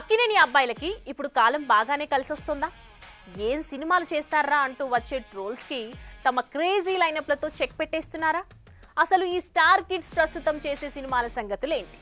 అక్కినేని అబ్బాయిలకి ఇప్పుడు కాలం బాగానే కలిసొస్తుందా? ఏం సినిమాలు చేస్తారా అంటూ వచ్చే ట్రోల్స్కి తమ క్రేజీ లైనప్లతో చెక్ పెట్టేస్తున్నారా? అసలు ఈ స్టార్ కిడ్స్ ప్రస్తుతం చేసే సినిమాల సంగతులేంటి?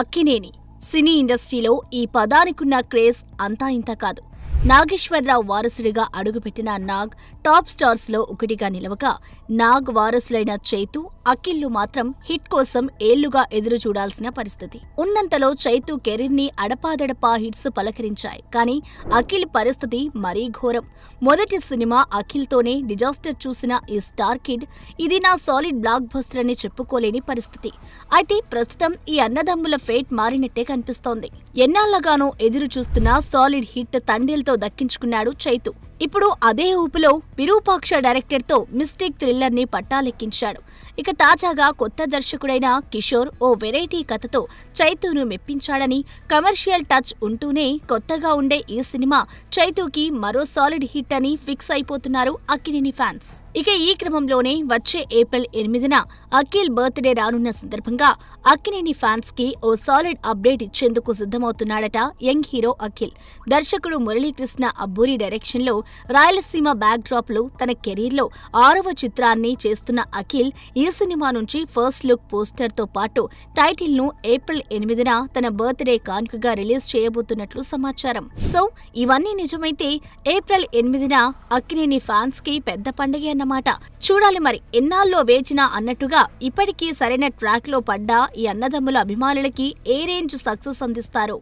అక్కినేని సినీ ఇండస్ట్రీలో ఈ పదానికున్న క్రేజ్ అంతా ఇంత కాదు. నాగేశ్వరరావు వారసుడిగా అడుగుపెట్టిన నాగ్ టాప్ స్టార్స్ లో ఒకటిగా నిలవగా, నాగ్ వారసులైన చైతు, అఖిల్లు మాత్రం హిట్ కోసం ఏళ్లుగా ఎదురు చూడాల్సిన పరిస్థితి. ఉన్నంతలో చైతు కెరీర్ ని అడపాదడపా హిట్స్ పలకరించాయి. కానీ అఖిల్ పరిస్థితి మరీ ఘోరం. మొదటి సినిమా అఖిల్ తోనే డిజాస్టర్ చూసిన ఈ స్టార్ కిడ్ ఇది నా సాలిడ్ బ్లాక్ బస్టర్ అని చెప్పుకోలేని పరిస్థితి. అయితే ప్రస్తుతం ఈ అన్నదమ్ముల ఫేట్ మారినట్టే కనిపిస్తోంది. ఎన్నాళ్లగానో ఎదురు చూస్తున్న సాలిడ్ హిట్ తండేల్తో దక్కించుకున్నాడు చైతు. ఇప్పుడు అదే ఊపులో విరూపాక్ష డైరెక్టర్ తో మిస్టేక్ థ్రిల్లర్ ని పట్టాలెక్కించాడు. ఇక తాజాగా కొత్త దర్శకుడైన కిషోర్ ఓ వెరైటీ కథతో చైతూను మెప్పించాడని, కమర్షియల్ టచ్ ఉంటూనే కొత్తగా ఉండే ఈ సినిమా చైతూకి మరో సాలిడ్ హిట్ అని ఫిక్స్ అయిపోతున్నారు అక్కినేని ఫ్యాన్స్. ఇక ఈ క్రమంలోనే వచ్చే ఏప్రిల్ 8న అఖిల్ బర్త్డే రానున్న సందర్భంగా అక్కినేని ఫ్యాన్స్ కి ఓ సాలిడ్ అప్డేట్ ఇచ్చేందుకు సిద్ధమవుతున్నాడట యంగ్ హీరో అఖిల్. దర్శకుడు మురళీకృష్ణ అబ్బూరి డైరెక్షన్ లో రాయలసీమ బ్యాక్ డ్రాప్ లో తన కెరీర్ లో 6వ చిత్రాన్ని చేస్తున్న అఖిల్ ఈ సినిమా నుంచి ఫస్ట్ లుక్ పోస్టర్ తో పాటు టైటిల్ ను ఏప్రిల్ 8న తన బర్త్డే కానుకగా రిలీజ్ చేయబోతున్నట్లు సమాచారం. సో ఇవన్నీ నిజమైతే ఏప్రిల్ 8న అక్కినేని ఫ్యాన్స్ కి పెద్ద పండుగ అన్నమాట. చూడాలి మరి ఎన్నాళ్ళో వేచినా అన్నట్టుగా ఇప్పటికీ సరైన ట్రాక్ లో పడ్డా ఈ అన్నదమ్ముల అభిమానులకి ఏ రేంజ్ సక్సెస్ అందిస్తారో.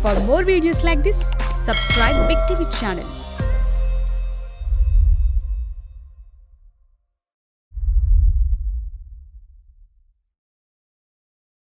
For more videos like this, subscribe Big TV channel.